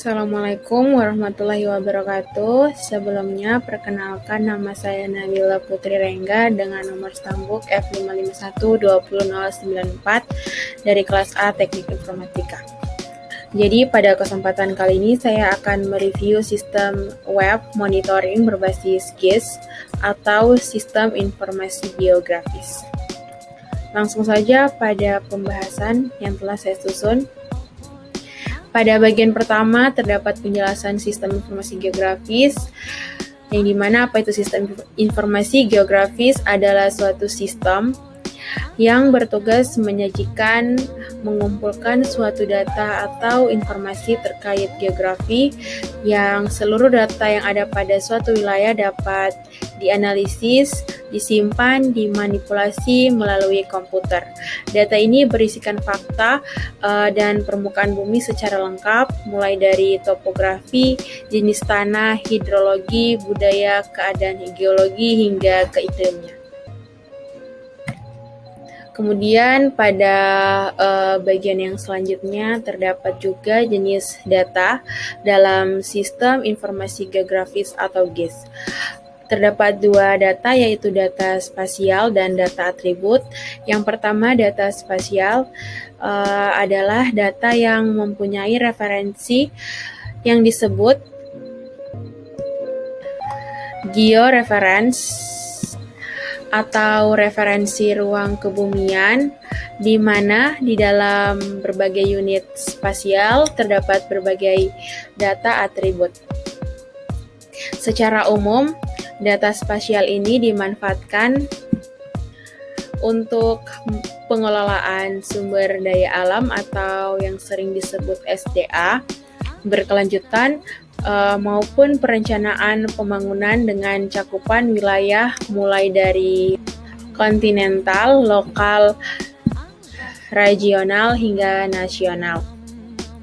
Assalamualaikum warahmatullahi wabarakatuh. Sebelumnya, perkenalkan nama saya Nabila Putri Rengga dengan nomor stambuk F5512094 dari kelas A Teknik Informatika. Jadi pada kesempatan kali ini saya akan mereview sistem web monitoring berbasis GIS atau Sistem Informasi Geografis. Langsung saja pada pembahasan yang telah saya susun. Pada bagian pertama terdapat penjelasan sistem informasi geografis, yang dimana apa itu sistem informasi geografis adalah suatu sistem yang bertugas menyajikan, mengumpulkan suatu data atau informasi terkait geografi yang seluruh data yang ada pada suatu wilayah dapat dianalisis, disimpan, dimanipulasi melalui komputer. Data ini berisikan fakta dan permukaan bumi secara lengkap, mulai dari topografi, jenis tanah, hidrologi, budaya, keadaan geologi, hingga ke iklimnya. Kemudian pada bagian yang selanjutnya terdapat juga jenis data dalam sistem informasi geografis atau GIS. Terdapat dua data, yaitu data spasial dan data atribut. Yang pertama, data spasial adalah data yang mempunyai referensi yang disebut georeference atau referensi ruang kebumian, di mana di dalam berbagai unit spasial terdapat berbagai data atribut. Secara umum, data spasial ini dimanfaatkan untuk pengelolaan sumber daya alam atau yang sering disebut SDA berkelanjutan maupun perencanaan pembangunan dengan cakupan wilayah mulai dari kontinental, lokal, regional, hingga nasional.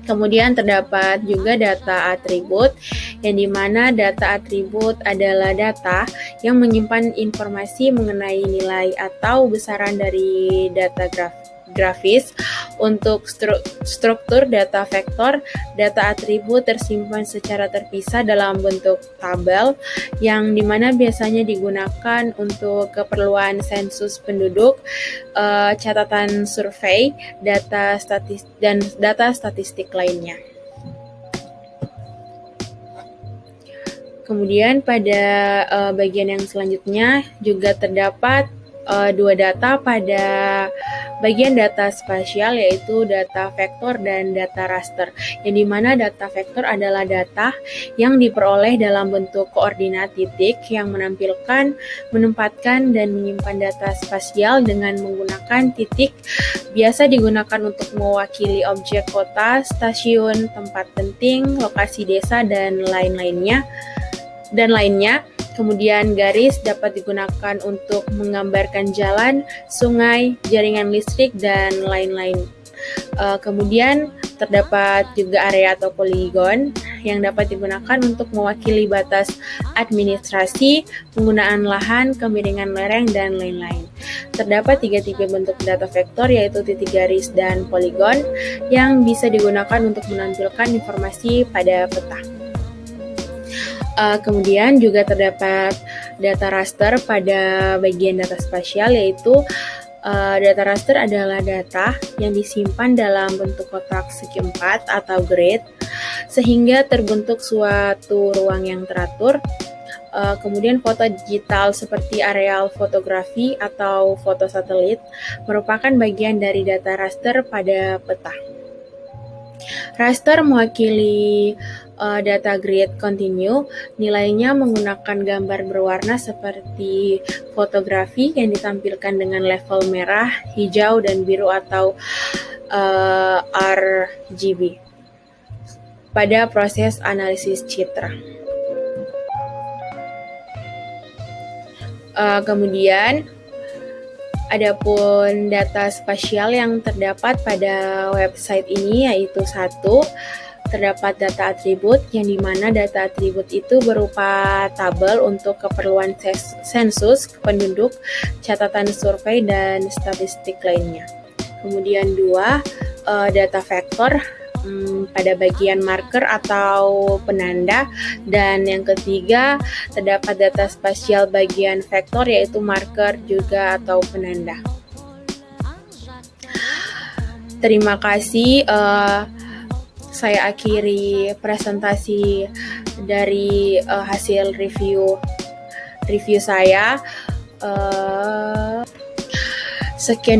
Kemudian terdapat juga data atribut, yang dimana data atribut adalah data yang menyimpan informasi mengenai nilai atau besaran dari data grafis. Untuk struktur data vektor, data atribut tersimpan secara terpisah dalam bentuk tabel, yang dimana biasanya digunakan untuk keperluan sensus penduduk, catatan survei, data statistik lainnya. Kemudian pada bagian yang selanjutnya juga terdapat dua data pada bagian data spasial, yaitu data vektor dan data raster, yang dimana data vektor adalah data yang diperoleh dalam bentuk koordinat titik yang menampilkan, menempatkan, dan menyimpan data spasial dengan menggunakan titik. Biasa digunakan untuk mewakili objek kota, stasiun, tempat penting, lokasi desa, dan lainnya. Kemudian garis dapat digunakan untuk menggambarkan jalan, sungai, jaringan listrik, dan lain-lain. Kemudian terdapat juga area atau poligon yang dapat digunakan untuk mewakili batas administrasi, penggunaan lahan, kemiringan lereng, dan lain-lain. Terdapat tiga tipe bentuk data vektor, yaitu titik garis dan poligon, yang bisa digunakan untuk menampilkan informasi pada peta. Kemudian juga terdapat data raster pada bagian data spasial, yaitu data raster adalah data yang disimpan dalam bentuk kotak segi empat atau grid, sehingga terbentuk suatu ruang yang teratur. Kemudian foto digital seperti areal fotografi atau foto satelit merupakan bagian dari data raster pada peta. Raster mewakili data grid continue, nilainya menggunakan gambar berwarna seperti fotografi yang ditampilkan dengan level merah, hijau, dan biru atau RGB pada proses analisis citra. Kemudian adapun data spasial yang terdapat pada website ini, yaitu satu, terdapat data atribut, yang dimana data atribut itu berupa tabel untuk keperluan sensus penduduk, catatan survei, dan statistik lainnya. Kemudian dua, data vektor pada bagian marker atau penanda, dan yang ketiga terdapat data spasial bagian vektor yaitu marker juga atau penanda. Terima kasih. Saya akhiri presentasi dari hasil review saya. Sekian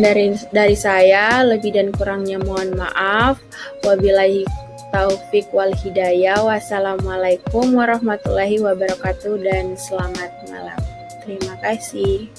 dari saya, lebih dan kurangnya mohon maaf. Wabillahi taufik wal hidayah. Wassalamualaikum warahmatullahi wabarakatuh dan selamat malam. Terima kasih.